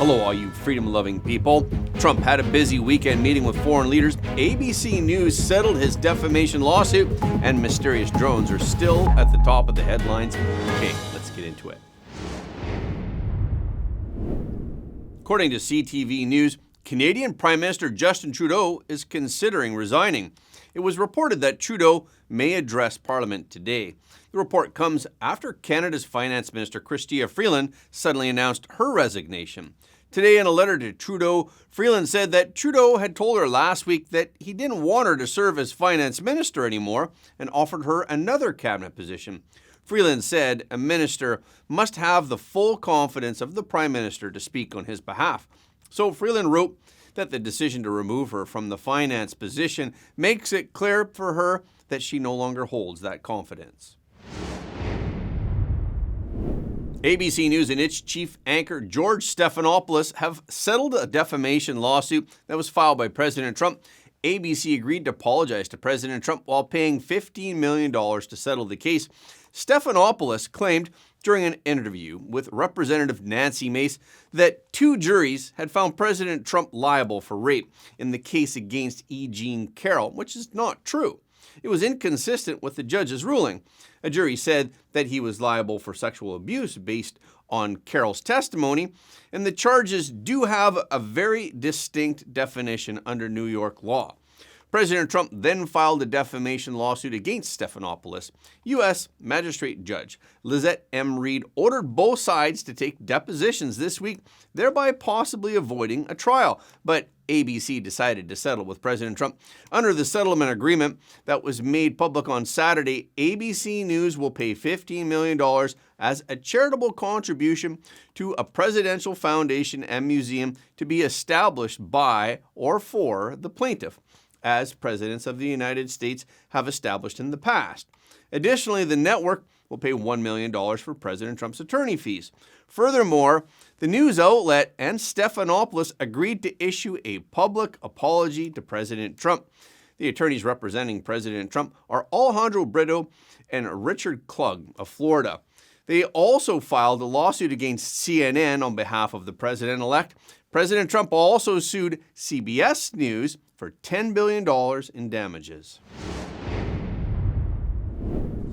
Hello, all you freedom-loving people. Trump had a busy weekend meeting with foreign leaders. ABC News settled his defamation lawsuit, and mysterious drones are still at the top of the headlines. Okay, let's get into it. According to CTV News, Canadian Prime Minister Justin Trudeau is considering resigning. It was reported that Trudeau may address Parliament today. The report comes after Canada's Finance Minister Chrystia Freeland suddenly announced her resignation. Today, in a letter to Trudeau, Freeland said that Trudeau had told her last week that he didn't want her to serve as Finance Minister anymore and offered her another cabinet position. Freeland said a minister must have the full confidence of the Prime Minister to speak on his behalf. So Freeland wrote that the decision to remove her from the finance position makes it clear for her that she no longer holds that confidence. ABC News and its chief anchor, George Stephanopoulos, have settled a defamation lawsuit that was filed by President Trump. ABC agreed to apologize to President Trump while paying $15 million to settle the case. Stephanopoulos claimed during an interview with Representative Nancy Mace that two juries had found President Trump liable for rape in the case against E. Jean Carroll, which is not true. It was inconsistent with the judge's ruling. A jury said that he was liable for sexual abuse based on Carroll's testimony, and the charges do have a very distinct definition under New York law. President Trump then filed a defamation lawsuit against Stephanopoulos. U.S. Magistrate Judge Lizette M. Reed ordered both sides to take depositions this week, thereby possibly avoiding a trial. But ABC decided to settle with President Trump. Under the settlement agreement that was made public on Saturday, ABC News will pay $15 million as a charitable contribution to a presidential foundation and museum to be established by or for the plaintiff, as presidents of the United States have established in the past. Additionally, the network will pay $1 million for President Trump's attorney fees. Furthermore, the news outlet and Stephanopoulos agreed to issue a public apology to President Trump. The attorneys representing President Trump are Alejandro Brito and Richard Klug of Florida. They also filed a lawsuit against CNN on behalf of the president-elect. President Trump also sued CBS News for $10 billion in damages.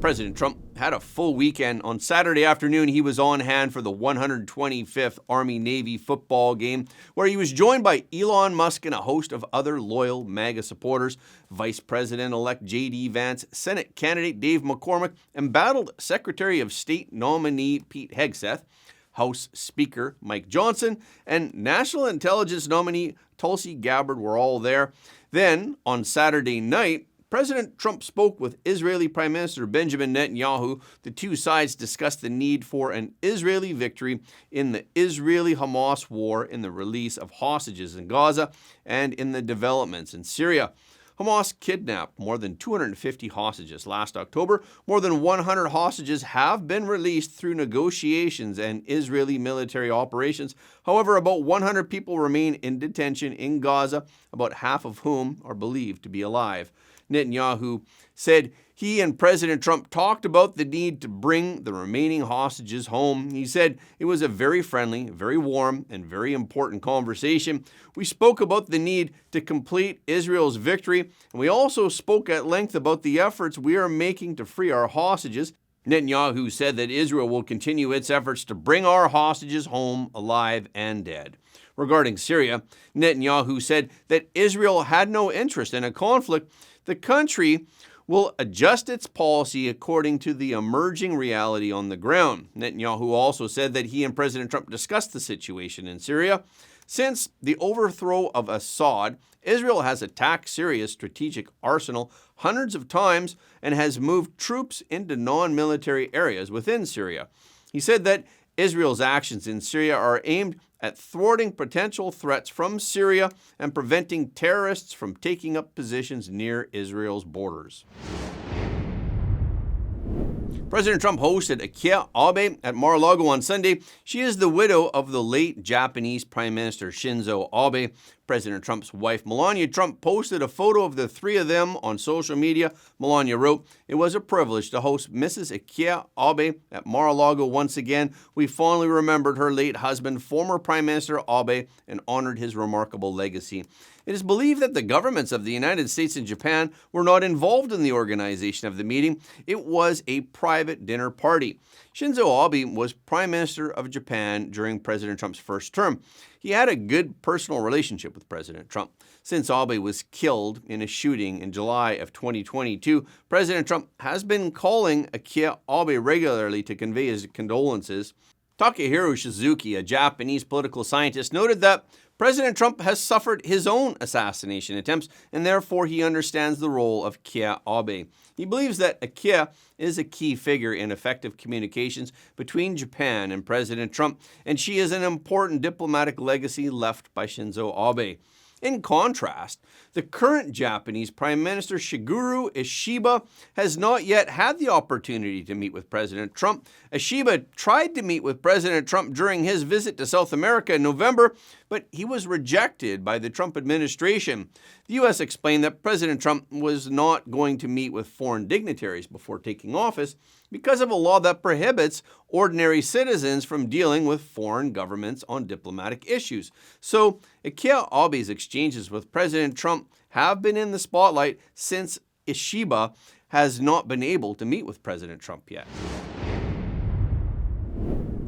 President Trump had a full weekend. On Saturday afternoon, he was on hand for the 125th Army-Navy football game, where he was joined by Elon Musk and a host of other loyal MAGA supporters. Vice President-elect J.D. Vance, Senate candidate Dave McCormick, embattled Secretary of State nominee Pete Hegseth, House Speaker Mike Johnson, and National Intelligence nominee Tulsi Gabbard were all there. Then, on Saturday night, President Trump spoke with Israeli Prime Minister Benjamin Netanyahu. The two sides discussed the need for an Israeli victory in the Israeli-Hamas war, in the release of hostages in Gaza, and in the developments in Syria. Hamas kidnapped more than 250 hostages last October. More than 100 hostages have been released through negotiations and Israeli military operations. However, about 100 people remain in detention in Gaza, about half of whom are believed to be alive. Netanyahu said he and President Trump talked about the need to bring the remaining hostages home. He said it was a very friendly, very warm, and very important conversation. We spoke about the need to complete Israel's victory, and we also spoke at length about the efforts we are making to free our hostages. Netanyahu said that Israel will continue its efforts to bring our hostages home alive and dead. Regarding Syria, Netanyahu said that Israel had no interest in a conflict. The country will adjust its policy according to the emerging reality on the ground. Netanyahu also said that he and President Trump discussed the situation in Syria. Since the overthrow of Assad, Israel has attacked Syria's strategic arsenal hundreds of times and has moved troops into non-military areas within Syria. He said that Israel's actions in Syria are aimed at thwarting potential threats from Syria and preventing terrorists from taking up positions near Israel's borders. President Trump hosted Akie Abe at Mar-a-Lago on Sunday. She is the widow of the late Japanese Prime Minister Shinzo Abe. President Trump's wife, Melania Trump, posted a photo of the three of them on social media. Melania wrote, "It was a privilege to host Mrs. Akie Abe at Mar-a-Lago once again. We fondly remembered her late husband, former Prime Minister Abe, and honored his remarkable legacy." It is believed that the governments of the United States and Japan were not involved in the organization of the meeting. It was a private dinner party. Shinzo Abe was Prime Minister of Japan during President Trump's first term. He had a good personal relationship with President Trump. Since Abe was killed in a shooting in July of 2022, President Trump has been calling Akie Abe regularly to convey his condolences. Takehiro Shizuki, a Japanese political scientist, noted that President Trump has suffered his own assassination attempts, and therefore he understands the role of Akie Abe. He believes that Akie is a key figure in effective communications between Japan and President Trump, and she is an important diplomatic legacy left by Shinzo Abe. In contrast, the current Japanese Prime Minister Shigeru Ishiba has not yet had the opportunity to meet with President Trump. Ishiba tried to meet with President Trump during his visit to South America in November, but he was rejected by the Trump administration. The U.S. explained that President Trump was not going to meet with foreign dignitaries before taking office because of a law that prohibits ordinary citizens from dealing with foreign governments on diplomatic issues. So, Akie Abe's exchanges with President Trump have been in the spotlight since Ishiba has not been able to meet with President Trump yet.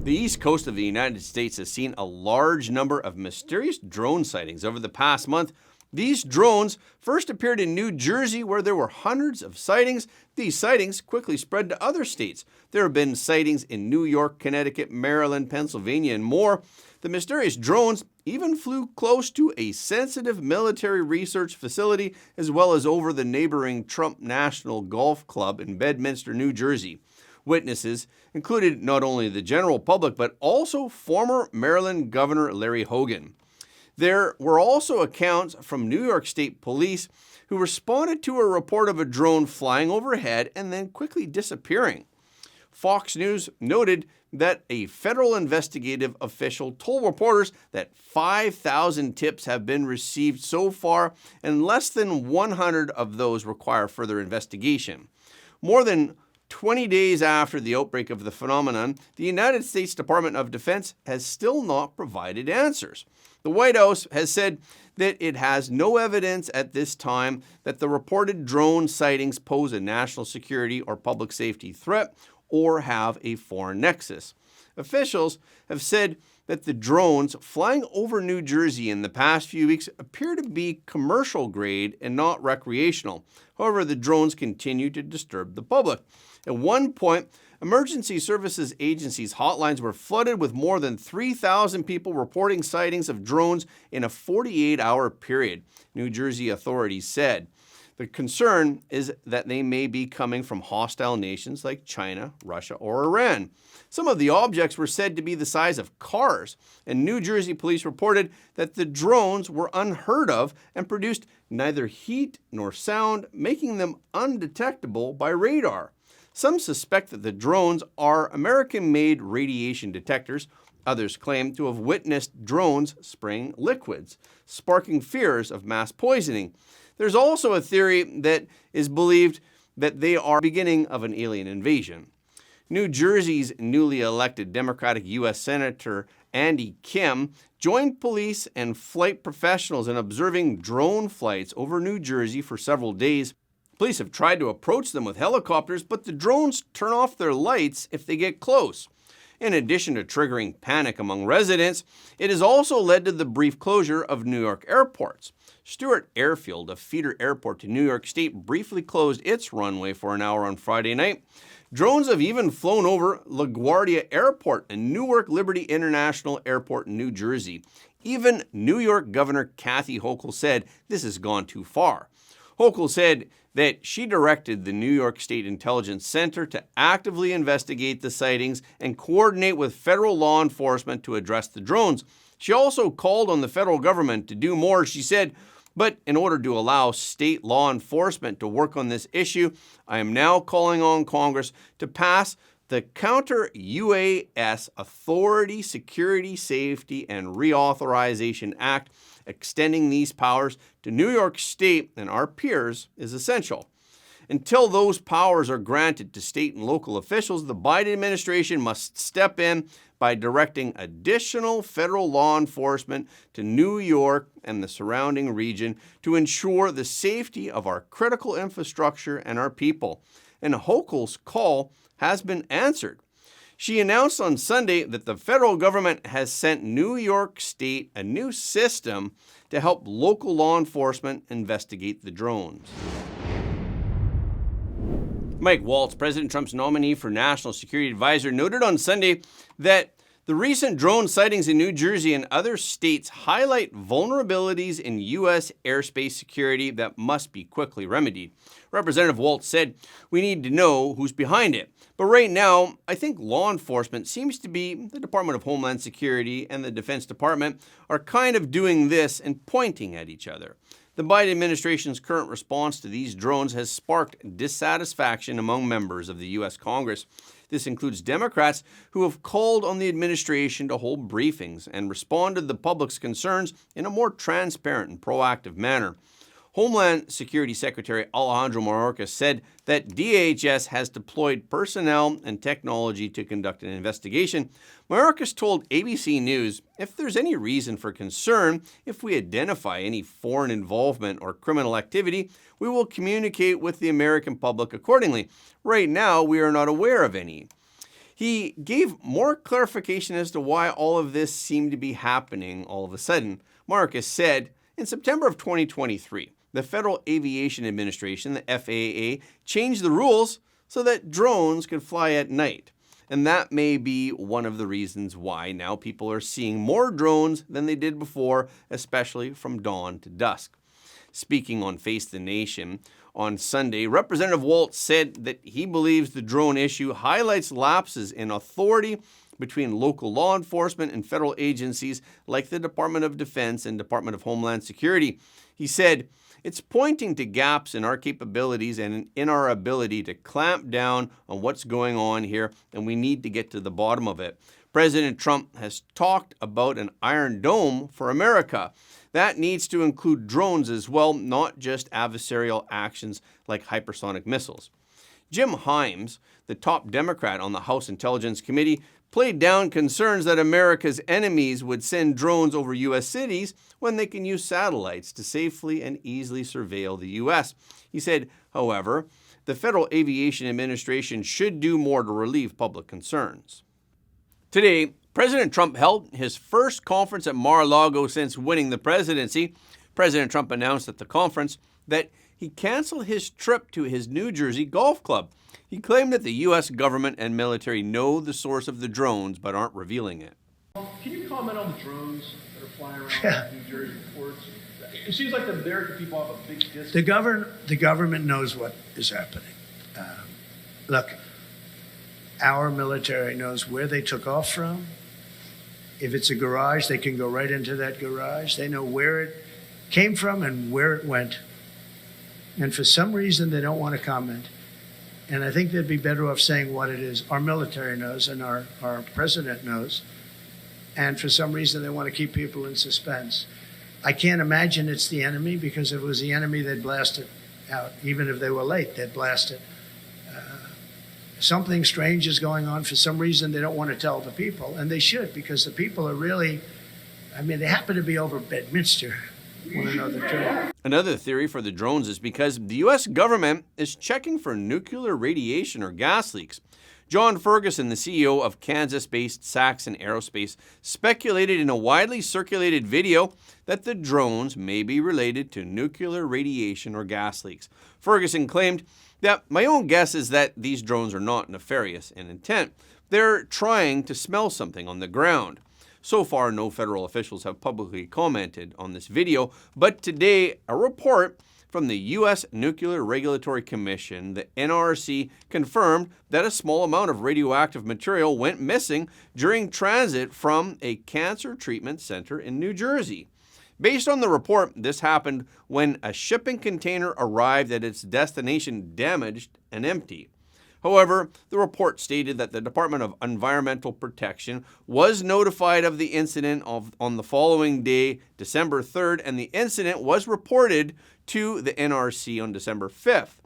The east coast of the United States has seen a large number of mysterious drone sightings over the past month. These drones first appeared in New Jersey, where there were hundreds of sightings. These sightings quickly spread to other states. There have been sightings in New York, Connecticut, Maryland, Pennsylvania, and more. The mysterious drones even flew close to a sensitive military research facility, as well as over the neighboring Trump National Golf Club in Bedminster, New Jersey. Witnesses included not only the general public, but also former Maryland Governor Larry Hogan. There were also accounts from New York State Police who responded to a report of a drone flying overhead and then quickly disappearing. Fox News noted that a federal investigative official told reporters that 5,000 tips have been received so far, and less than 100 of those require further investigation. More than 20 days after the outbreak of the phenomenon, the United States Department of Defense has still not provided answers. The White House has said that it has no evidence at this time that the reported drone sightings pose a national security or public safety threat or have a foreign nexus. Officials have said that the drones flying over New Jersey in the past few weeks appear to be commercial grade and not recreational. However, the drones continue to disturb the public. At one point, emergency services agencies' hotlines were flooded with more than 3,000 people reporting sightings of drones in a 48-hour period, New Jersey authorities said. The concern is that they may be coming from hostile nations like China, Russia, or Iran. Some of the objects were said to be the size of cars, and New Jersey police reported that the drones were unheard of and produced neither heat nor sound, making them undetectable by radar. Some suspect that the drones are American-made radiation detectors. Others claim to have witnessed drones spraying liquids, sparking fears of mass poisoning. There's also a theory that is believed that they are the beginning of an alien invasion. New Jersey's newly elected Democratic U.S. Senator Andy Kim joined police and flight professionals in observing drone flights over New Jersey for several days. Police have tried to approach them with helicopters, but the drones turn off their lights if they get close. In addition to triggering panic among residents, it has also led to the brief closure of New York airports. Stewart Airfield, a feeder airport to New York State, briefly closed its runway for an hour on Friday night. Drones have even flown over LaGuardia Airport and Newark Liberty International Airport in New Jersey. Even New York Governor Kathy Hochul said this has gone too far. Hochul said that she directed the New York State Intelligence Center to actively investigate the sightings and coordinate with federal law enforcement to address the drones. She also called on the federal government to do more, she said, but in order to allow state law enforcement to work on this issue, I am now calling on Congress to pass the Counter-UAS Authority, Security, Safety, and Reauthorization Act, extending these powers to New York State and our peers is essential. Until those powers are granted to state and local officials, the Biden administration must step in by directing additional federal law enforcement to New York and the surrounding region to ensure the safety of our critical infrastructure and our people. And Hochul's call has been answered. She announced on Sunday that the federal government has sent New York State a new system to help local law enforcement investigate the drones. Mike Waltz, President Trump's nominee for National Security Advisor, noted on Sunday that the recent drone sightings in New Jersey and other states highlight vulnerabilities in U.S. airspace security that must be quickly remedied. Representative Waltz said, "We need to know who's behind it. But right now, I think law enforcement seems to be, the Department of Homeland Security and the Defense Department are kind of doing this and pointing at each other." The Biden administration's current response to these drones has sparked dissatisfaction among members of the U.S. Congress. This includes Democrats who have called on the administration to hold briefings and respond to the public's concerns in a more transparent and proactive manner. Homeland Security Secretary Alejandro Mayorkas said that DHS has deployed personnel and technology to conduct an investigation. Mayorkas told ABC News, "If there's any reason for concern, if we identify any foreign involvement or criminal activity, we will communicate with the American public accordingly. Right now, we are not aware of any." He gave more clarification as to why all of this seemed to be happening all of a sudden. Mayorkas said, in September of 2023, the Federal Aviation Administration, the FAA, changed the rules so that drones could fly at night. And that may be one of the reasons why now people are seeing more drones than they did before, especially from dawn to dusk. Speaking on Face the Nation on Sunday, Representative Waltz said that he believes the drone issue highlights lapses in authority between local law enforcement and federal agencies like the Department of Defense and Department of Homeland Security. He said, "It's pointing to gaps in our capabilities and in our ability to clamp down on what's going on here, and we need to get to the bottom of it." President Trump has talked about an Iron Dome for America. That needs to include drones as well, not just adversarial actions like hypersonic missiles. Jim Himes, the top Democrat on the House Intelligence Committee, played down concerns that America's enemies would send drones over U.S. cities when they can use satellites to safely and easily surveil the U.S. He said, however, the Federal Aviation Administration should do more to relieve public concerns. Today, President Trump held his first conference at Mar-a-Lago since winning the presidency. President Trump announced at the conference that he canceled his trip to his New Jersey golf club. He claimed that the U.S. government and military know the source of the drones but aren't revealing it. Can you comment on the drones that are flying around New Jersey ports? It seems like the American people have a big distance. The government knows what is happening. Look, our military knows where they took off from. If it's a garage, they can go right into that garage. They know where it came from and where it went. And for some reason, they don't want to comment. And I think they'd be better off saying what it is. Our military knows and our president knows. And for some reason, they want to keep people in suspense. I can't imagine it's the enemy, because if it was the enemy, they'd blast it out. Even if they were late, they'd blast it. Something strange is going on. For some reason, they don't want to tell the people. And they should, because the people are really, they happen to be over Bedminster. Want to know the truth. Another theory for the drones is because the U.S. government is checking for nuclear radiation or gas leaks. John Ferguson, the CEO of Kansas-based Saxon Aerospace, speculated in a widely circulated video that the drones may be related to nuclear radiation or gas leaks. Ferguson claimed that my own guess is that these drones are not nefarious in intent. They're trying to smell something on the ground. So far, no federal officials have publicly commented on this video, but today, a report from the U.S. Nuclear Regulatory Commission, the NRC, confirmed that a small amount of radioactive material went missing during transit from a cancer treatment center in New Jersey. Based on the report, this happened when a shipping container arrived at its destination damaged and empty. However, the report stated that the Department of Environmental Protection was notified of the incident on the following day, December 3rd, and the incident was reported to the NRC on December 5th.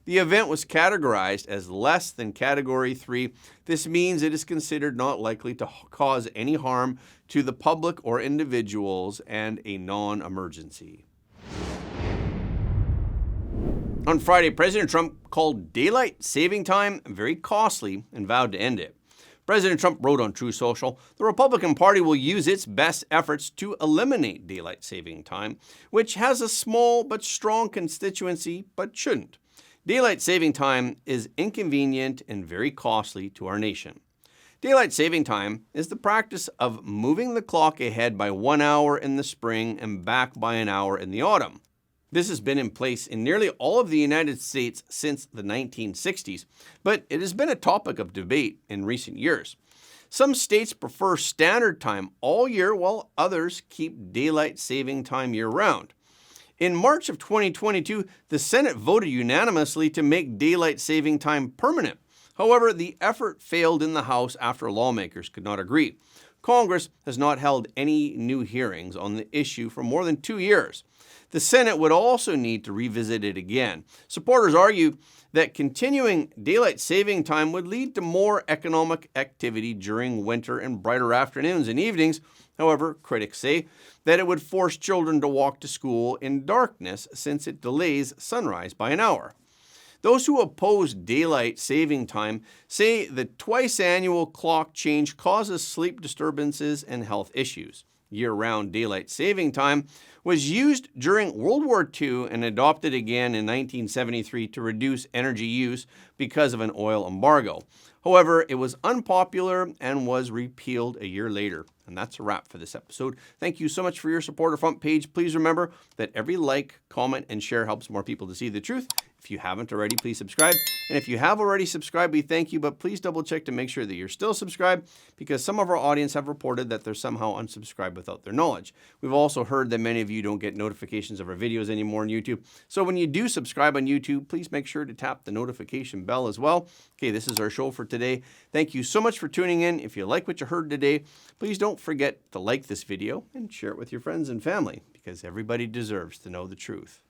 The event was categorized as less than Category 3. This means it is considered not likely to cause any harm to the public or individuals and a non-emergency. On Friday, President Trump called daylight saving time very costly and vowed to end it. President Trump wrote on Truth Social, "The Republican Party will use its best efforts to eliminate daylight saving time, which has a small but strong constituency but shouldn't. Daylight saving time is inconvenient and very costly to our nation. Daylight saving time is the practice of moving the clock ahead by 1 hour in the spring and back by an hour in the autumn. This has been in place in nearly all of the United States since the 1960s, but it has been a topic of debate in recent years. Some states prefer standard time all year, while others keep daylight saving time year-round. In March of 2022, the Senate voted unanimously to make daylight saving time permanent. However, the effort failed in the House after lawmakers could not agree. Congress has not held any new hearings on the issue for more than 2 years. The Senate would also need to revisit it again. Supporters argue that continuing daylight saving time would lead to more economic activity during winter and brighter afternoons and evenings. However, critics say that it would force children to walk to school in darkness since it delays sunrise by an hour. Those who oppose daylight saving time say the twice-annual clock change causes sleep disturbances and health issues. Year-round daylight saving time was used during World War II and adopted again in 1973 to reduce energy use because of an oil embargo. However, it was unpopular and was repealed a year later. And that's a wrap for this episode. Thank you so much for your support of Front Page. Please remember that every like, comment, and share helps more people to see the truth. If you haven't already, please subscribe. And if you have already subscribed, we thank you, but please double check to make sure that you're still subscribed, because some of our audience have reported that they're somehow unsubscribed without their knowledge. We've also heard that many of you don't get notifications of our videos anymore on YouTube. So when you do subscribe on YouTube, please make sure to tap the notification bell as well. Okay, this is our show for today. Thank you so much for tuning in. If you like what you heard today, please don't forget to like this video and share it with your friends and family, because everybody deserves to know the truth.